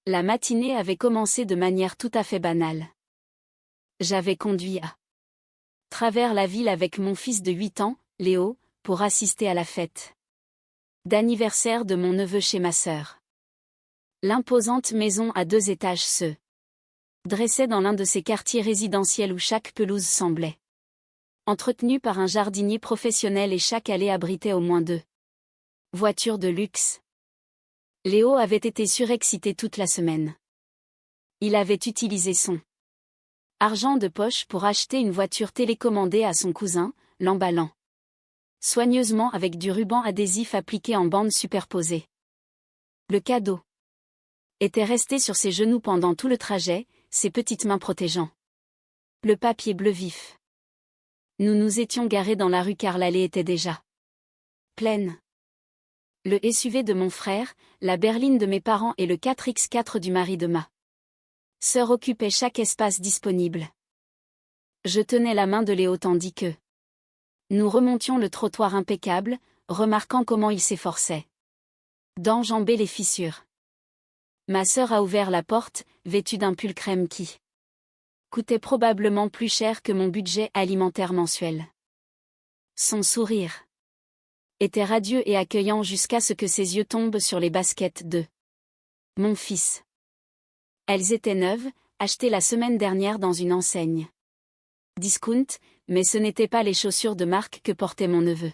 La matinée avait commencé de manière tout à fait banale. J'avais conduit à travers la ville avec mon fils de 8 ans, Léo, pour assister à la fête d'anniversaire de mon neveu chez ma sœur. L'imposante maison à 2 étages se dressait dans l'un de ces quartiers résidentiels où chaque pelouse semblait entretenue par un jardinier professionnel et chaque allée abritait au moins 2 voitures de luxe. Léo avait été surexcité toute la semaine. Il avait utilisé son argent de poche pour acheter une voiture télécommandée à son cousin, l'emballant soigneusement avec du ruban adhésif appliqué en bandes superposées. Le cadeau était resté sur ses genoux pendant tout le trajet, ses petites mains protégeant le papier bleu vif. Nous nous étions garés dans la rue car l'allée était déjà pleine. Le SUV de mon frère, la berline de mes parents et le 4x4 du mari de ma sœur occupaient chaque espace disponible. Je tenais la main de Léo tandis que nous remontions le trottoir impeccable, remarquant comment il s'efforçait d'enjamber les fissures. Ma sœur a ouvert la porte, vêtue d'un pull crème qui coûtait probablement plus cher que mon budget alimentaire mensuel. Son sourire était radieux et accueillant jusqu'à ce que ses yeux tombent sur les baskets de mon fils. Elles étaient neuves, achetées la semaine dernière dans une enseigne discount, mais ce n'étaient pas les chaussures de marque que portait mon neveu.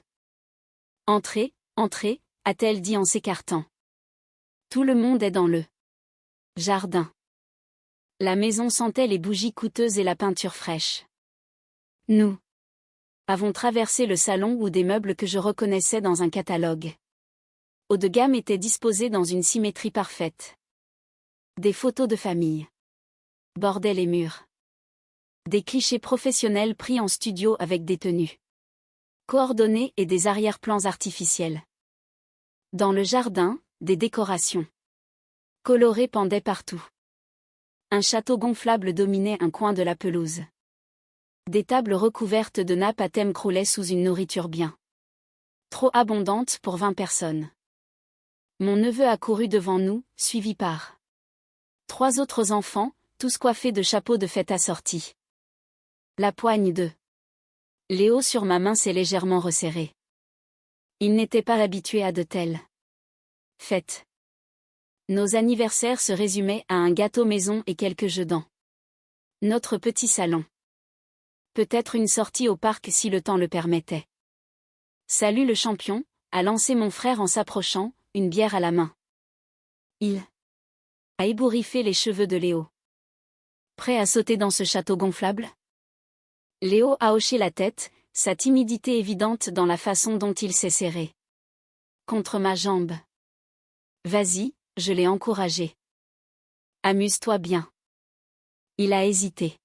Entrez, entrez, a-t-elle dit en s'écartant. Tout le monde est dans le jardin. La maison sentait les bougies coûteuses et la peinture fraîche. Nous avons traversé le salon où des meubles que je reconnaissais dans un catalogue haut de gamme étaient disposés dans une symétrie parfaite. Des photos de famille bordaient les murs. Des clichés professionnels pris en studio avec des tenues coordonnées et des arrière-plans artificiels. Dans le jardin, des décorations colorées pendaient partout. Un château gonflable dominait un coin de la pelouse. Des tables recouvertes de nappes à thème croulaient sous une nourriture bien trop abondante pour 20 personnes. Mon neveu accourut devant nous, suivi par 3 autres enfants, tous coiffés de chapeaux de fête assortis. La poigne de Léo sur ma main s'est légèrement resserrée. Il n'était pas habitué à de telles fêtes. Nos anniversaires se résumaient à un gâteau maison et quelques jeux dans notre petit salon. Peut-être une sortie au parc si le temps le permettait. Salut le champion, a lancé mon frère en s'approchant, une bière à la main. Il a ébouriffé les cheveux de Léo. Prêt à sauter dans ce château gonflable? Léo a hoché la tête, sa timidité évidente dans la façon dont il s'est serré contre ma jambe. Vas-y, je l'ai encouragé. Amuse-toi bien. Il a hésité.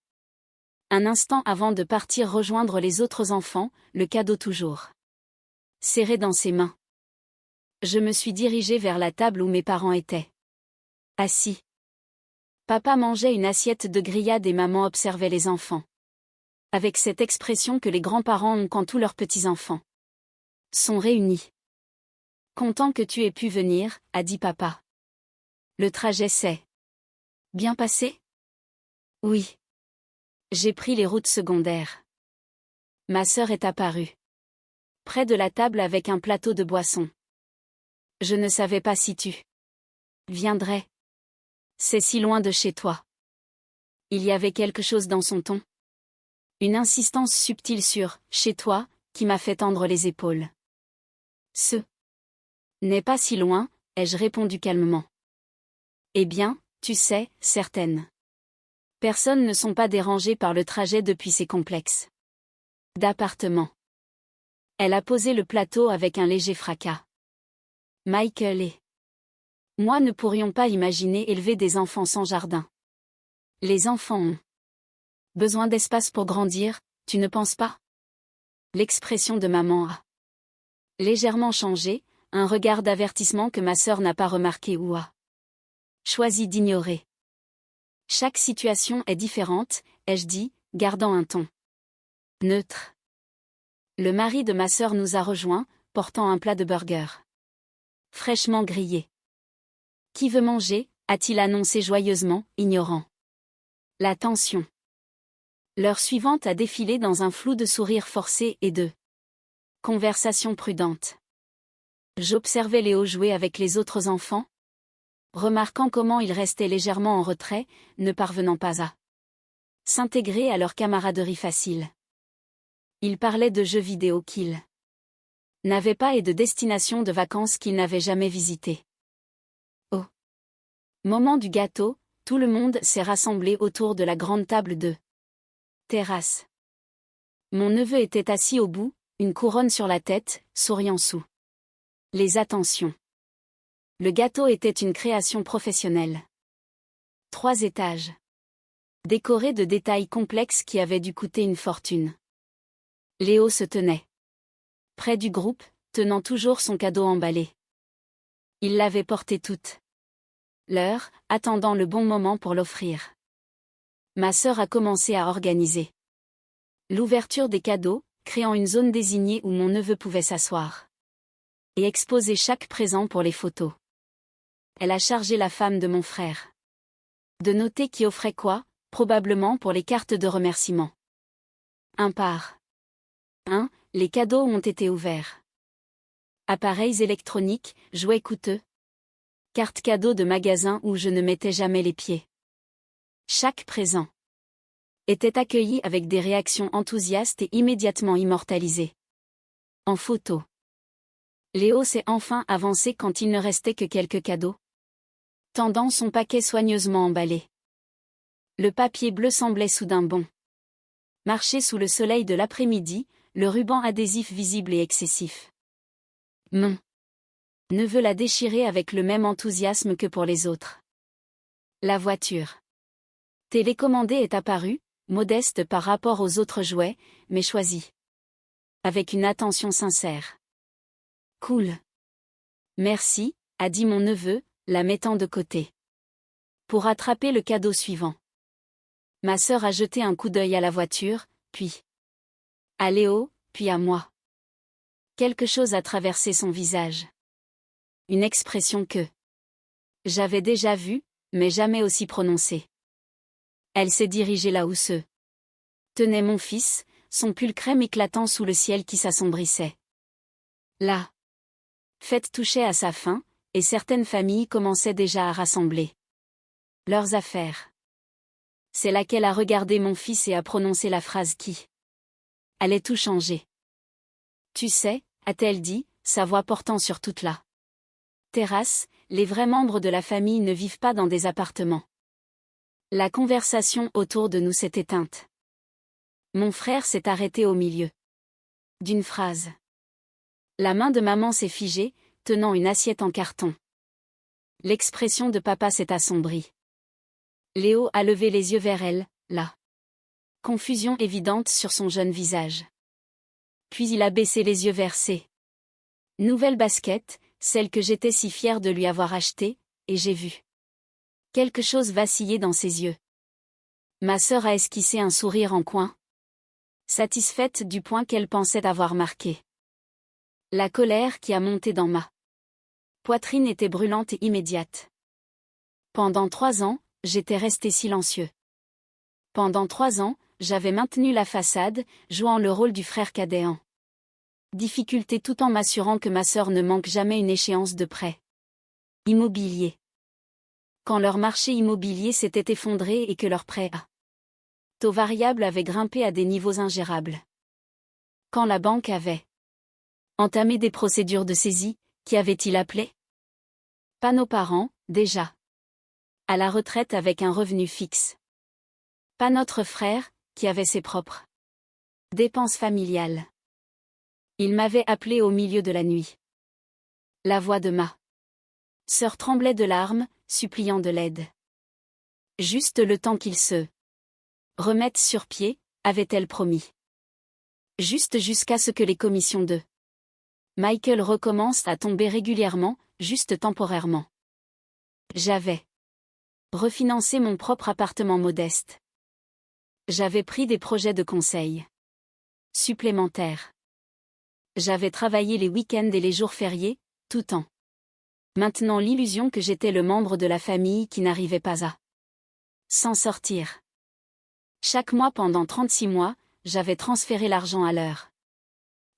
Un instant avant de partir rejoindre les autres enfants, le cadeau toujours serré dans ses mains. Je me suis dirigée vers la table où mes parents étaient assis. Papa mangeait une assiette de grillade et maman observait les enfants. Avec cette expression que les grands-parents ont quand tous leurs petits-enfants sont réunis. Content que tu aies pu venir, a dit papa. Le trajet s'est bien passé? Oui. J'ai pris les routes secondaires. Ma sœur est apparue près de la table avec un plateau de boissons. Je ne savais pas si tu viendrais. C'est si loin de chez toi. Il y avait quelque chose dans son ton. Une insistance subtile sur « chez toi » qui m'a fait tendre les épaules. Ce n'est pas si loin, ai-je répondu calmement. Eh bien, tu sais, certaines personnes ne sont pas dérangées par le trajet depuis ces complexes d'appartements. Elle a posé le plateau avec un léger fracas. Michael et moi ne pourrions pas imaginer élever des enfants sans jardin. Les enfants ont besoin d'espace pour grandir, tu ne penses pas? L'expression de maman a légèrement changé, un regard d'avertissement que ma sœur n'a pas remarqué ou a choisi d'ignorer. Chaque situation est différente, ai-je dit, gardant un ton neutre. Le mari de ma sœur nous a rejoints, portant un plat de burger fraîchement grillé. Qui veut manger? a-t-il annoncé joyeusement, ignorant la tension. L'heure suivante a défilé dans un flou de sourires forcés et de conversations prudentes. J'observais Léo jouer avec les autres enfants, remarquant comment il restait légèrement en retrait, ne parvenant pas à s'intégrer à leur camaraderie facile. Il parlait de jeux vidéo qu'il n'avait pas et de destinations de vacances qu'il n'avait jamais visitées. Au moment du gâteau, tout le monde s'est rassemblé autour de la grande table de terrasse. Mon neveu était assis au bout, une couronne sur la tête, souriant sous les attentions. Le gâteau était une création professionnelle. 3 étages. Décoré de détails complexes qui avaient dû coûter une fortune. Léo se tenait près du groupe, tenant toujours son cadeau emballé. Il l'avait porté toute l'heure, attendant le bon moment pour l'offrir. Ma sœur a commencé à organiser l'ouverture des cadeaux, créant une zone désignée où mon neveu pouvait s'asseoir et exposer chaque présent pour les photos. Elle a chargé la femme de mon frère de noter qui offrait quoi, probablement pour les cartes de remerciement. Un par un, les cadeaux ont été ouverts. Appareils électroniques, jouets coûteux. Cartes cadeaux de magasins où je ne mettais jamais les pieds. Chaque présent était accueilli avec des réactions enthousiastes et immédiatement immortalisé en photo. Léo s'est enfin avancé quand il ne restait que quelques cadeaux, tendant son paquet soigneusement emballé. Le papier bleu semblait soudain bon marcher sous le soleil de l'après-midi, le ruban adhésif visible et excessif. Mon neveu l'a déchiré avec le même enthousiasme que pour les autres. La voiture télécommandée est apparue, modeste par rapport aux autres jouets, mais choisie avec une attention sincère. Cool. Merci, a dit mon neveu, la mettant de côté. Pour attraper le cadeau suivant. Ma sœur a jeté un coup d'œil à la voiture, puis à Léo, puis à moi. Quelque chose a traversé son visage. Une expression que j'avais déjà vue, mais jamais aussi prononcée. Elle s'est dirigée là où se tenait mon fils, son pull crème éclatant sous le ciel qui s'assombrissait. La fête touchait à sa fin, et certaines familles commençaient déjà à rassembler leurs affaires. C'est là qu'elle a regardé mon fils et a prononcé la phrase qui allait tout changer. Tu sais, a-t-elle dit, sa voix portant sur toute la terrasse, les vrais membres de la famille ne vivent pas dans des appartements. La conversation autour de nous s'est éteinte. Mon frère s'est arrêté au milieu d'une phrase. La main de maman s'est figée, tenant une assiette en carton. L'expression de papa s'est assombrie. Léo a levé les yeux vers elle, la confusion évidente sur son jeune visage. Puis il a baissé les yeux vers ses nouvelles baskets, celles que j'étais si fière de lui avoir achetées, et j'ai vu quelque chose vaciller dans ses yeux. Ma sœur a esquissé un sourire en coin, satisfaite du point qu'elle pensait avoir marqué. La colère qui a monté dans ma poitrine était brûlante et immédiate. Pendant 3 ans, j'étais resté silencieux. Pendant 3 ans, j'avais maintenu la façade, jouant le rôle du frère cadet en difficulté tout en m'assurant que ma sœur ne manque jamais une échéance de prêt immobilier. Quand leur marché immobilier s'était effondré et que leur prêt à taux variable avait grimpé à des niveaux ingérables. Quand la banque avait entamé des procédures de saisie, qui avait-il appelé? Pas nos parents, déjà à la retraite avec un revenu fixe. Pas notre frère, qui avait ses propres dépenses familiales. Il m'avait appelé au milieu de la nuit. La voix de ma sœur tremblait de larmes, suppliant de l'aide. Juste le temps qu'il se remette sur pied, avait-elle promis. Juste jusqu'à ce que les commissions de Michael recommencent à tomber régulièrement, juste temporairement. J'avais refinancé mon propre appartement modeste. J'avais pris des projets de conseil supplémentaires. J'avais travaillé les week-ends et les jours fériés, tout en Maintenant l'illusion que j'étais le membre de la famille qui n'arrivait pas à s'en sortir. Chaque mois pendant 36 mois, j'avais transféré l'argent à leur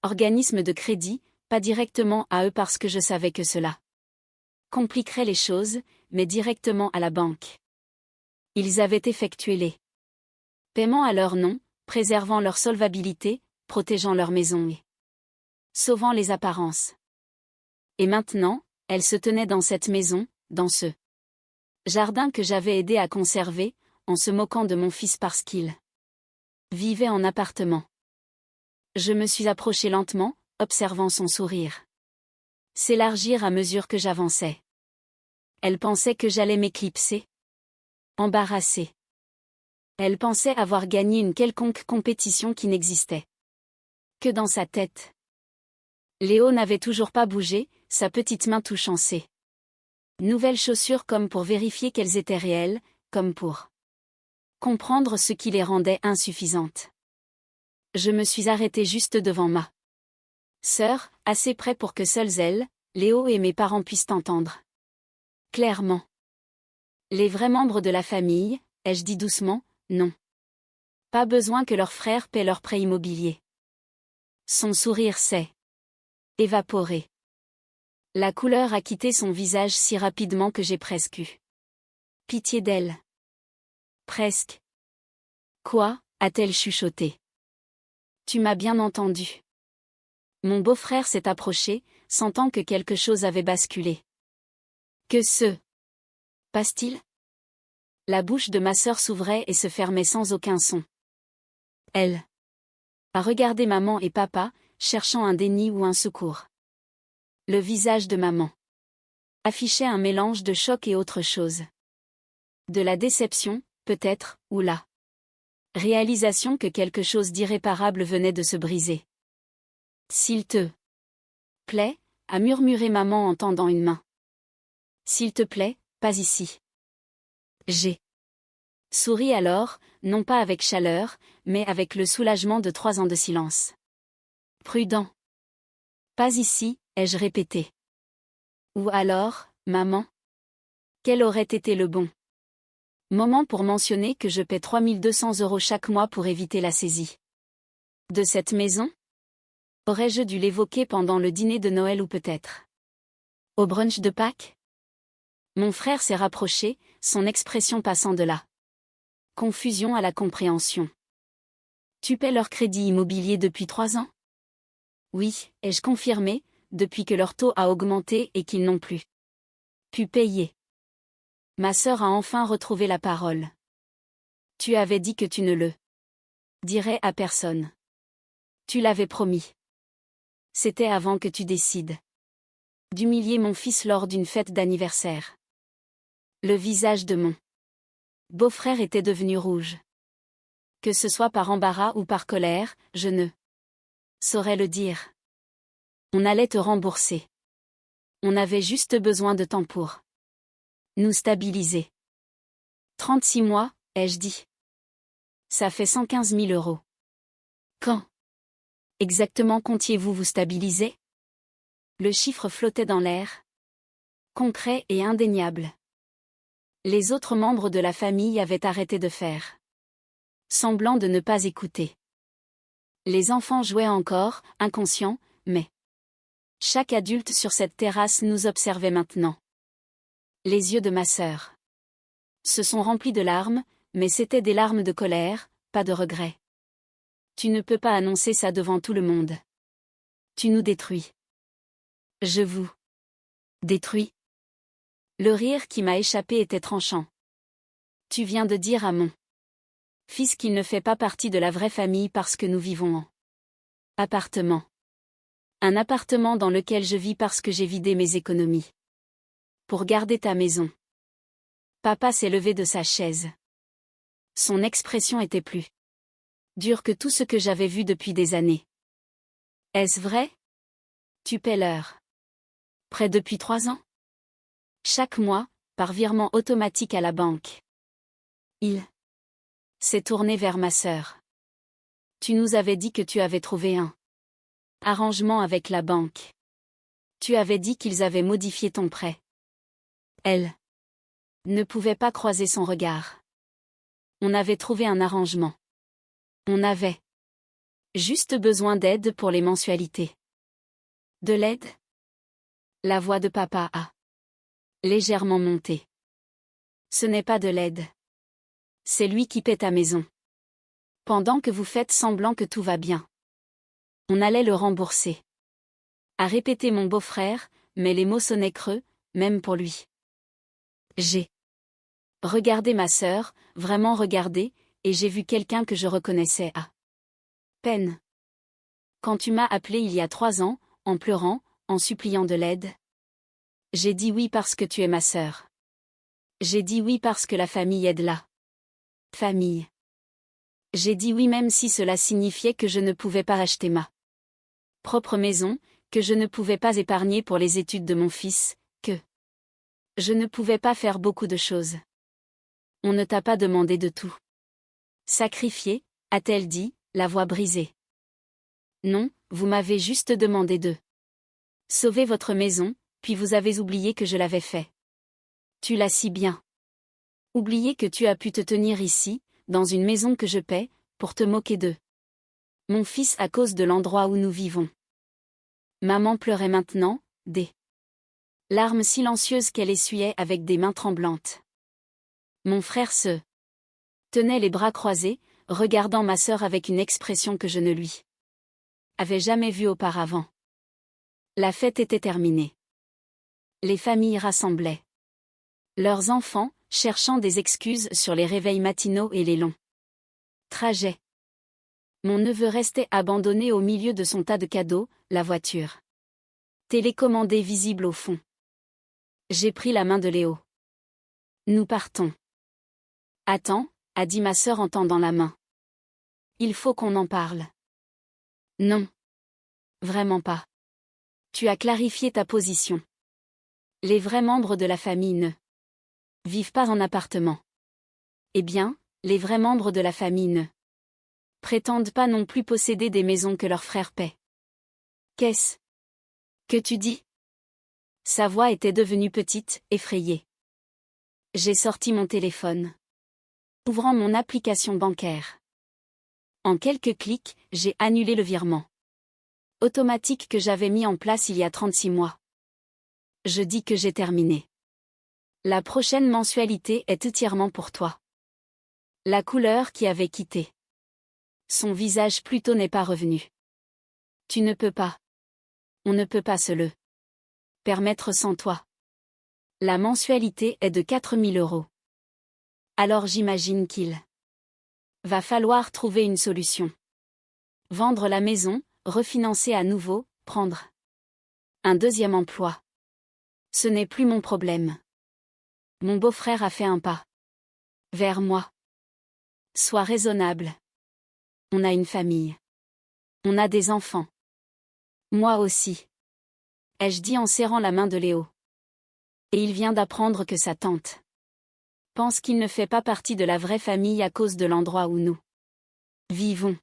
organisme de crédit, pas directement à eux parce que je savais que cela compliquerait les choses, mais directement à la banque. Ils avaient effectué les paiements à leur nom, préservant leur solvabilité, protégeant leur maison et sauvant les apparences. Et maintenant, elle se tenait dans cette maison, dans ce jardin que j'avais aidé à conserver, en se moquant de mon fils parce qu'il vivait en appartement. Je me suis approché lentement, observant son sourire s'élargir à mesure que j'avançais. Elle pensait que j'allais m'éclipser. Embarrassée. Elle pensait avoir gagné une quelconque compétition qui n'existait que dans sa tête. Léo n'avait toujours pas bougé, sa petite main touchant ses nouvelles chaussures comme pour vérifier qu'elles étaient réelles, comme pour comprendre ce qui les rendait insuffisantes. Je me suis arrêtée juste devant ma sœur, assez près pour que seuls elle, Léo et mes parents puissent entendre clairement. Les vrais membres de la famille, ai-je dit doucement, non. Pas besoin que leur frère paie leur prêt immobilier. Son sourire s'est évaporé. La couleur a quitté son visage si rapidement que j'ai presque eu pitié d'elle. Presque. Quoi, a-t-elle chuchoté. Tu m'as bien entendu. Mon beau-frère s'est approché, sentant que quelque chose avait basculé. Que se passe-t-il? La bouche de ma sœur s'ouvrait et se fermait sans aucun son. Elle a regardé maman et papa, cherchant un déni ou un secours. Le visage de maman affichait un mélange de choc et autre chose. De la déception, peut-être, ou la réalisation que quelque chose d'irréparable venait de se briser. S'il te plaît, a murmuré maman en tendant une main. S'il te plaît, pas ici. J'ai souri alors, non pas avec chaleur, mais avec le soulagement de 3 ans de silence. Prudent. Pas ici, ai-je répété. Ou alors, maman? Quel aurait été le bon moment pour mentionner que je paie 3200 € chaque mois pour éviter la saisie de cette maison? Aurais-je dû l'évoquer pendant le dîner de Noël ou peut-être au brunch de Pâques? Mon frère s'est rapproché, son expression passant de la confusion à la compréhension. Tu paies leur crédit immobilier depuis 3 ans? Oui, ai-je confirmé, depuis que leur taux a augmenté et qu'ils n'ont plus pu payer. Ma sœur a enfin retrouvé la parole. Tu avais dit que tu ne le dirais à personne. Tu l'avais promis. C'était avant que tu décides d'humilier mon fils lors d'une fête d'anniversaire. Le visage de mon beau-frère était devenu rouge. Que ce soit par embarras ou par colère, je ne saurais le dire. On allait te rembourser. On avait juste besoin de temps pour nous stabiliser. 36 mois, ai-je dit. Ça fait 115 000 €. Quand exactement comptiez-vous vous stabiliser? Le chiffre flottait dans l'air. Concret et indéniable. Les autres membres de la famille avaient arrêté de faire semblant de ne pas écouter. Les enfants jouaient encore, inconscients, mais chaque adulte sur cette terrasse nous observait maintenant. Les yeux de ma sœur se sont remplis de larmes, mais c'étaient des larmes de colère, pas de regret. Tu ne peux pas annoncer ça devant tout le monde. Tu nous détruis. Je vous détruis. Le rire qui m'a échappé était tranchant. Tu viens de dire à mon fils qu'il ne fait pas partie de la vraie famille parce que nous vivons en appartement. Un appartement dans lequel je vis parce que j'ai vidé mes économies. Pour garder ta maison. Papa s'est levé de sa chaise. Son expression était plus dure que tout ce que j'avais vu depuis des années. Est-ce vrai? Tu paies l'heure. Près depuis 3 ans? Chaque mois, par virement automatique à la banque. Il s'est tourné vers ma sœur. Tu nous avais dit que tu avais trouvé un arrangement avec la banque. Tu avais dit qu'ils avaient modifié ton prêt. Elle ne pouvait pas croiser son regard. On avait trouvé un arrangement. On avait juste besoin d'aide pour les mensualités. De l'aide? La voix de papa a légèrement monté. Ce n'est pas de l'aide. C'est lui qui paie ta maison. Pendant que vous faites semblant que tout va bien. On allait le rembourser. A répété mon beau-frère, mais les mots sonnaient creux, même pour lui. J'ai regardé ma sœur, vraiment regardé, et j'ai vu quelqu'un que je reconnaissais à peine. Quand tu m'as appelé il y a 3 ans, en pleurant, en suppliant de l'aide. J'ai dit oui parce que tu es ma sœur. J'ai dit oui parce que la famille aide la famille. J'ai dit oui même si cela signifiait que je ne pouvais pas acheter ma propre maison, que je ne pouvais pas épargner pour les études de mon fils, que je ne pouvais pas faire beaucoup de choses. On ne t'a pas demandé de tout sacrifier, a-t-elle dit, la voix brisée. Non, vous m'avez juste demandé de sauver votre maison, puis vous avez oublié que je l'avais fait. Tu l'as si bien oublié que tu as pu te tenir ici, dans une maison que je paie, pour te moquer de mon fils à cause de l'endroit où nous vivons. Maman pleurait maintenant, des larmes silencieuses qu'elle essuyait avec des mains tremblantes. Mon frère se tenait les bras croisés, regardant ma sœur avec une expression que je ne lui avais jamais vue auparavant. La fête était terminée. Les familles rassemblaient leurs enfants, cherchant des excuses sur les réveils matinaux et les longs trajets. Mon neveu restait abandonné au milieu de son tas de cadeaux, la voiture télécommandée visible au fond. J'ai pris la main de Léo. Nous partons. Attends, a dit ma sœur en tendant la main. Il faut qu'on en parle. Non. Vraiment pas. Tu as clarifié ta position. Les vrais membres de la famille ne vivent pas en appartement. Eh bien, les vrais membres de la famille ne prétendent pas non plus posséder des maisons que leurs frères paient. Qu'est-ce que tu dis? Sa voix était devenue petite, effrayée. J'ai sorti mon téléphone. Ouvrant mon application bancaire. En quelques clics, j'ai annulé le virement automatique que j'avais mis en place il y a 36 mois. Je dis que j'ai terminé. La prochaine mensualité est entièrement pour toi. La couleur qui avait quitté son visage plus tôt n'est pas revenue. Tu ne peux pas. On ne peut pas se le permettre sans toi. La mensualité est de 4000 €. Alors j'imagine qu'il va falloir trouver une solution. Vendre la maison, refinancer à nouveau, prendre un deuxième emploi. Ce n'est plus mon problème. Mon beau-frère a fait un pas vers moi. Sois raisonnable. On a une famille. On a des enfants. Moi aussi. Ai-je dit en serrant la main de Léo. Et il vient d'apprendre que sa tante pense qu'il ne fait pas partie de la vraie famille à cause de l'endroit où nous vivons.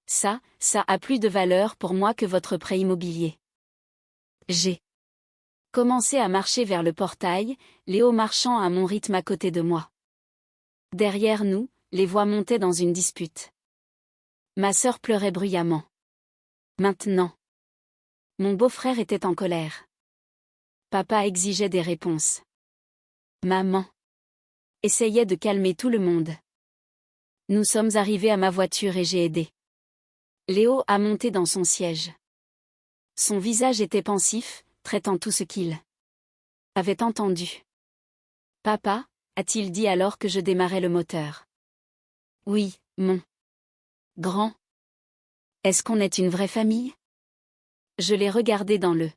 Ça a plus de valeur pour moi que votre prêt immobilier. J'ai commencé à marcher vers le portail, Léo marchant à mon rythme à côté de moi. Derrière nous, les voix montaient dans une dispute. Ma sœur pleurait bruyamment. Maintenant. Mon beau-frère était en colère. Papa exigeait des réponses. Maman essayait de calmer tout le monde. Nous sommes arrivés à ma voiture et j'ai aidé Léo à monter dans son siège. Son visage était pensif, traitant tout ce qu'il avait entendu. Papa, a-t-il dit alors que je démarrais le moteur. Oui, mon grand. Est-ce qu'on est une vraie famille? Je l'ai regardé dans le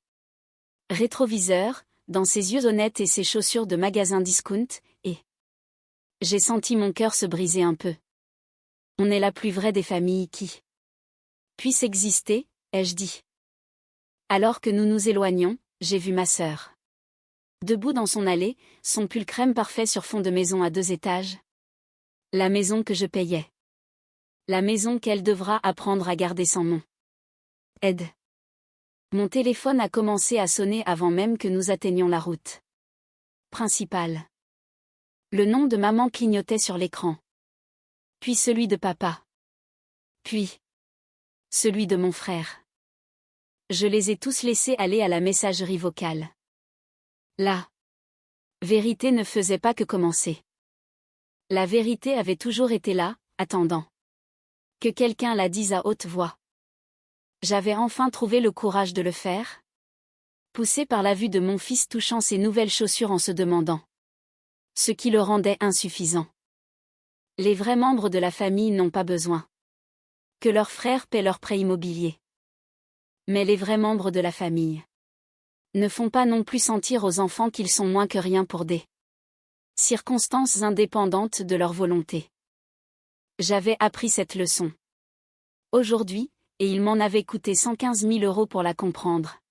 rétroviseur, dans ses yeux honnêtes et ses chaussures de magasin discount, et j'ai senti mon cœur se briser un peu. On est la plus vraie des familles qui puisse exister, ai-je dit. Alors que nous nous éloignons, j'ai vu ma sœur. Debout dans son allée, son pull crème parfait sur fond de maison à 2 étages. La maison que je payais. La maison qu'elle devra apprendre à garder sans mon aide. Mon téléphone a commencé à sonner avant même que nous atteignions la route principal. Le nom de maman clignotait sur l'écran. Puis celui de papa. Puis celui de mon frère. Je les ai tous laissés aller à la messagerie vocale. La vérité ne faisait pas que commencer. La vérité avait toujours été là, attendant que quelqu'un la dise à haute voix. J'avais enfin trouvé le courage de le faire, poussé par la vue de mon fils touchant ses nouvelles chaussures en se demandant ce qui le rendait insuffisant. Les vrais membres de la famille n'ont pas besoin que leurs frères paient leur prêt immobilier. Mais les vrais membres de la famille ne font pas non plus sentir aux enfants qu'ils sont moins que rien pour des circonstances indépendantes de leur volonté. J'avais appris cette leçon aujourd'hui, et il m'en avait coûté 115 000 € pour la comprendre.